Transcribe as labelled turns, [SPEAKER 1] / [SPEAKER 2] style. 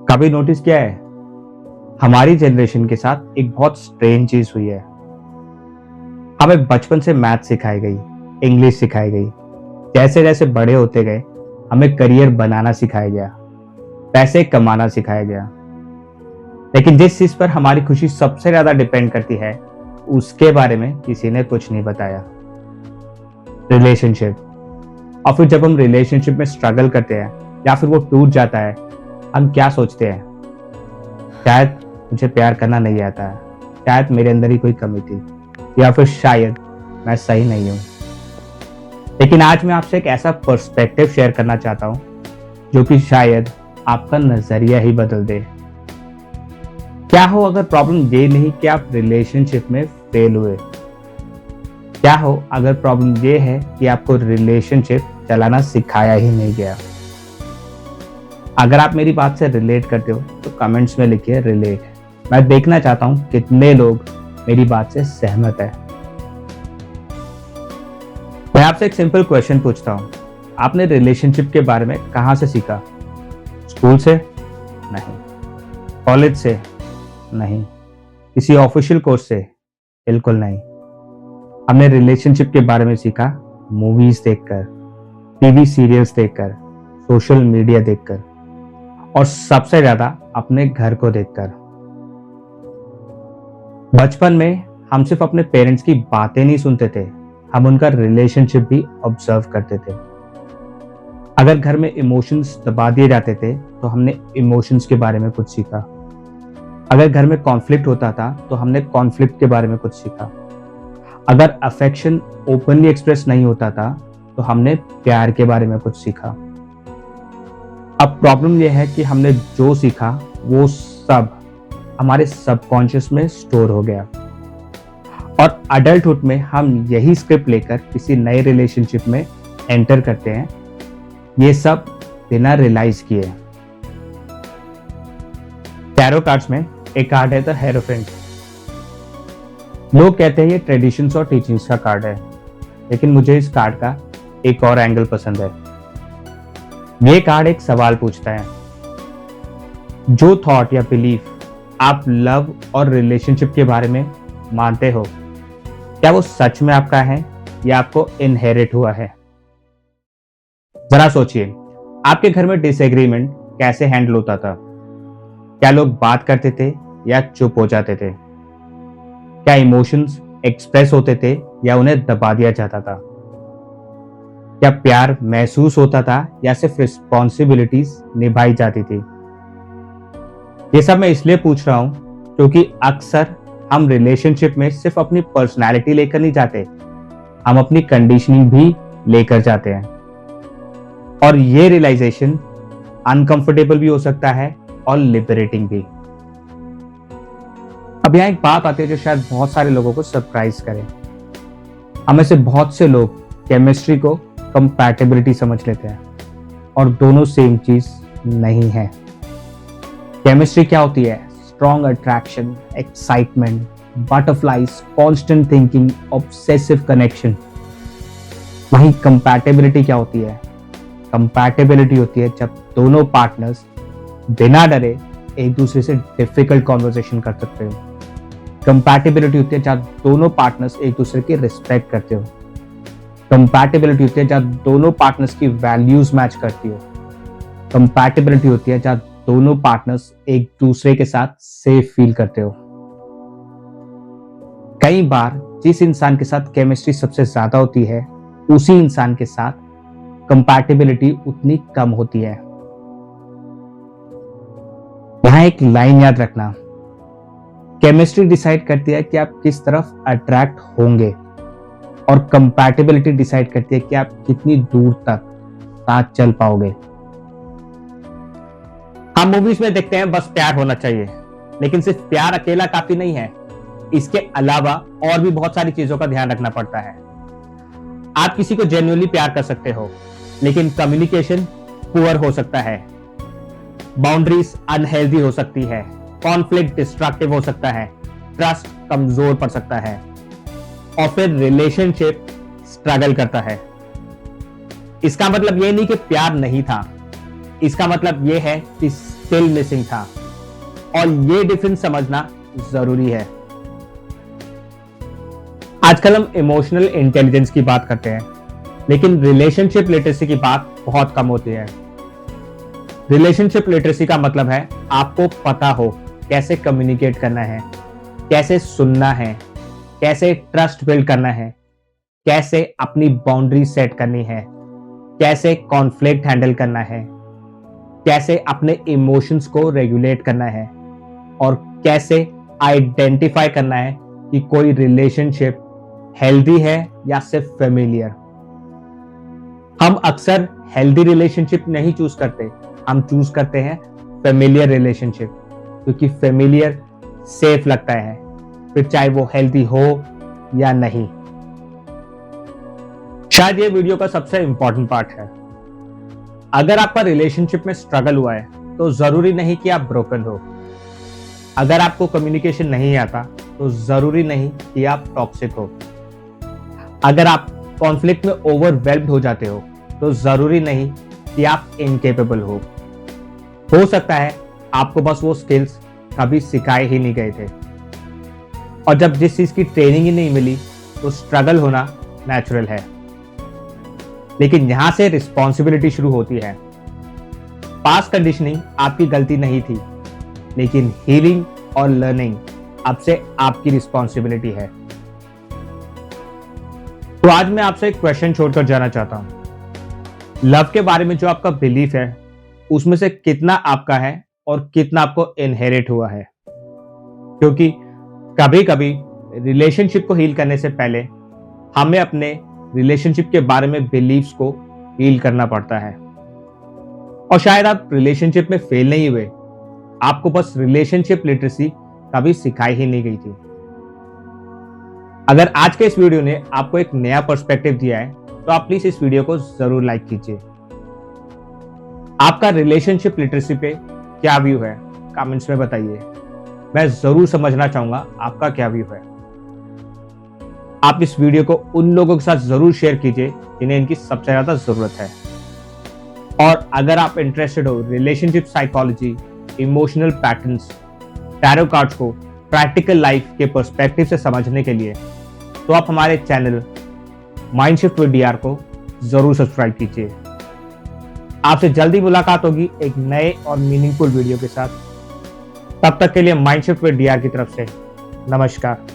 [SPEAKER 1] कभी नोटिस किया है हमारी जनरेशन के साथ एक बहुत स्ट्रेंज चीज हुई है। हमें बचपन से मैथ सिखाई गई, इंग्लिश सिखाई गई। जैसे जैसे बड़े होते गए हमें करियर बनाना सिखाया गया, पैसे कमाना सिखाया गया। लेकिन जिस चीज पर हमारी खुशी सबसे ज्यादा डिपेंड करती है उसके बारे में किसी ने कुछ नहीं बताया। रिलेशनशिप। और फिर जब हम रिलेशनशिप में स्ट्रगल करते हैं या फिर वो टूट जाता है, हम क्या सोचते हैं? शायद मुझे प्यार करना नहीं आता है, शायद मेरे अंदर ही कोई कमी थी, या फिर शायद मैं सही नहीं हूं। लेकिन आज मैं आपसे एक ऐसा पर्सपेक्टिव शेयर करना चाहता हूं जो कि शायद आपका नजरिया ही बदल दे। क्या हो अगर प्रॉब्लम ये नहीं कि आप रिलेशनशिप में फेल हुए? क्या हो अगर प्रॉब्लम ये है कि आपको रिलेशनशिप चलाना सिखाया ही नहीं गया? अगर आप मेरी बात से रिलेट करते हो तो कमेंट्स में लिखिए रिलेट। मैं देखना चाहता हूं कितने लोग मेरी बात से सहमत है। मैं आपसे एक सिंपल क्वेश्चन पूछता हूं, आपने रिलेशनशिप के बारे में कहां से सीखा? स्कूल से? नहीं। कॉलेज से? नहीं। किसी ऑफिशियल कोर्स से? बिल्कुल नहीं। हमने रिलेशनशिप के बारे में सीखा मूवीज देखकर, टीवी सीरियल्स देखकर, सोशल मीडिया देखकर, और सबसे ज्यादा अपने घर को देखकर। बचपन में हम सिर्फ अपने पेरेंट्स की बातें नहीं सुनते थे, हम उनका रिलेशनशिप भी ऑब्जर्व करते थे। अगर घर में इमोशंस दबा दिए जाते थे तो हमने इमोशंस के बारे में कुछ सीखा। अगर घर में कॉन्फ्लिक्ट होता था तो हमने कॉन्फ्लिक्ट के बारे में कुछ सीखा। अगर अफेक्शन ओपनली एक्सप्रेस नहीं होता था तो हमने प्यार के बारे में कुछ सीखा। अब प्रॉब्लम यह है कि हमने जो सीखा वो सब हमारे सबकॉन्शियस में स्टोर हो गया, और अडल्टहुड में हम यही स्क्रिप्ट लेकर किसी नए रिलेशनशिप में एंटर करते हैं, ये सब बिना रियलाइज किए। टैरो कार्ड्स में एक कार्ड है द हेरोफेंट। लोग कहते हैं ये ट्रेडिशंस और टीचिंग्स का कार्ड है, लेकिन मुझे इस कार्ड का एक और एंगल पसंद है। ये कार्ड एक सवाल पूछता है, जो थॉट या बिलीफ आप लव और रिलेशनशिप के बारे में मानते हो, क्या वो सच में आपका है या आपको इनहेरिट हुआ है? जरा सोचिए, आपके घर में डिसएग्रीमेंट कैसे हैंडल होता था? क्या लोग बात करते थे या चुप हो जाते थे? क्या इमोशंस एक्सप्रेस होते थे या उन्हें दबा दिया जाता था? क्या प्यार महसूस होता था या सिर्फ रिस्पॉन्सिबिलिटीज निभाई जाती थी? ये सब मैं इसलिए पूछ रहा हूं क्योंकि अक्सर हम रिलेशनशिप में सिर्फ अपनी पर्सनैलिटी लेकर नहीं जाते, हम अपनी कंडीशनिंग भी लेकर जाते हैं। और ये रियलाइजेशन अनकंफर्टेबल भी हो सकता है और लिबरेटिंग भी। अब यहाँ एक बात आती है जो शायद बहुत सारे लोगों को सरप्राइज करे। हमें से बहुत से लोग केमिस्ट्री को कंपैटिबिलिटी समझ लेते हैं, और दोनों सेम चीज नहीं है। केमिस्ट्री क्या होती है? Strong attraction, excitement, butterflies, constant thinking, obsessive connection. वहीं कंपैटिबिलिटी क्या होती है? कंपैटिबिलिटी होती है जब दोनों पार्टनर्स बिना डरे एक दूसरे से डिफिकल्ट कॉन्वर्सेशन कर सकते हो। कंपैटिबिलिटी होती है जब दोनों पार्टनर्स एक दूसरे की रिस्पेक्ट करते हो। कंपैटिबिलिटी होती है जब दोनों पार्टनर्स की वैल्यूज मैच करती हो। कंपैटिबिलिटी होती है जब दोनों पार्टनर्स एक दूसरे के साथ सेफ फील करते हो। कई बार जिस इंसान के साथ केमिस्ट्री सबसे ज्यादा होती है उसी इंसान के साथ कंपैटिबिलिटी उतनी कम होती है। यहां एक लाइन याद रखना, केमिस्ट्री डिसाइड करती है कि आप किस तरफ अट्रैक्ट होंगे, और कंपैटिबिलिटी डिसाइड करती है कि आप कितनी दूर तक साथ चल पाओगे। हम मूवीज में देखते हैं बस प्यार होना चाहिए, लेकिन सिर्फ प्यार अकेला काफी नहीं है, इसके अलावा और भी बहुत सारी चीजों का ध्यान रखना पड़ता है। आप किसी को जेन्युइनली प्यार कर सकते हो, लेकिन कम्युनिकेशन पुअर हो सकता है, बाउंड्रीज अनहेल्दी हो सकती है, कॉन्फ्लिक्ट डिस्ट्रक्टिव हो सकता है, ट्रस्ट कमजोर पड़ सकता है, और फिर रिलेशनशिप स्ट्रगल करता है। इसका मतलब ये नहीं कि प्यार नहीं था, इसका मतलब ये है कि स्टिल मिसिंग था, और ये डिफरेंस समझना जरूरी है। आजकल हम इमोशनल इंटेलिजेंस की बात करते हैं, लेकिन रिलेशनशिप लिटरेसी की बात बहुत कम होती है। रिलेशनशिप लिटरेसी का मतलब है आपको पता हो कैसे कम्युनिकेट करना है, कैसे सुनना है, कैसे ट्रस्ट बिल्ड करना है, कैसे अपनी बाउंड्री सेट करनी है, कैसे कॉन्फ्लिक्ट हैंडल करना है, कैसे अपने इमोशंस को रेगुलेट करना है, और कैसे आइडेंटिफाई करना है कि कोई रिलेशनशिप हेल्दी है या सिर्फ फेमिलियर। हम अक्सर हेल्दी रिलेशनशिप नहीं चूज करते, हम चूज करते हैं फेमिलियर रिलेशनशिप, क्योंकि फेमिलियर सेफ लगता है, फिर चाहे वो हेल्दी हो या नहीं। शायद ये वीडियो का सबसे इंपॉर्टेंट पार्ट है। अगर आपका रिलेशनशिप में स्ट्रगल हुआ है तो जरूरी नहीं कि आप ब्रोकन हो। अगर आपको कम्युनिकेशन नहीं आता तो जरूरी नहीं कि आप टॉक्सिक हो। अगर आप कॉन्फ्लिक्ट में ओवरवेल्म्ड हो जाते हो तो जरूरी नहीं कि आप इनकेपेबल हो सकता है आपको बस वो स्किल्स कभी सिखाए ही नहीं गए थे, और जब जिस चीज की ट्रेनिंग ही नहीं मिली तो स्ट्रगल होना नेचुरल है। लेकिन यहां से रिस्पॉन्सिबिलिटी शुरू होती है। पास्ट कंडीशनिंग आपकी गलती नहीं थी, लेकिन हीलिंग और लर्निंग अब से आपकी रिस्पॉन्सिबिलिटी है। तो आज मैं आपसे एक क्वेश्चन छोड़कर जाना चाहता हूं। लव के बारे में जो आपका बिलीफ है उसमें से कितना आपका है और कितना आपको इनहेरिट हुआ है? क्योंकि कभी कभी रिलेशनशिप को हील करने से पहले हमें अपने रिलेशनशिप के बारे में बिलीव्स को हील करना पड़ता है। और शायद आप रिलेशनशिप में फेल नहीं हुए, आपको बस रिलेशनशिप लिटरेसी कभी सिखाई ही नहीं गई थी। अगर आज के इस वीडियो ने आपको एक नया पर्सपेक्टिव दिया है तो आप प्लीज इस वीडियो को जरूर लाइक कीजिए। आपका रिलेशनशिप लिटरेसी पे क्या व्यू है कमेंट्स में बताइए। मैं जरूर समझना चाहूंगा आपका क्या व्यू है। आप इस वीडियो को उन लोगों के साथ जरूर शेयर कीजिए जिन्हें इनकी सबसे ज्यादा जरूरत है। और अगर आप इंटरेस्टेड हो relationship psychology, emotional patterns, tarot cards को प्रैक्टिकल लाइफ के पर्सपेक्टिव से समझने के लिए, तो आप हमारे चैनल माइंडशिफ्ट विद डीआर को जरूर सब्सक्राइब कीजिए। आपसे जल्दी मुलाकात होगी एक नए और मीनिंगफुल वीडियो के साथ। तब तक के लिए माइंडशिफ्ट विद डीआर की तरफ से नमस्कार।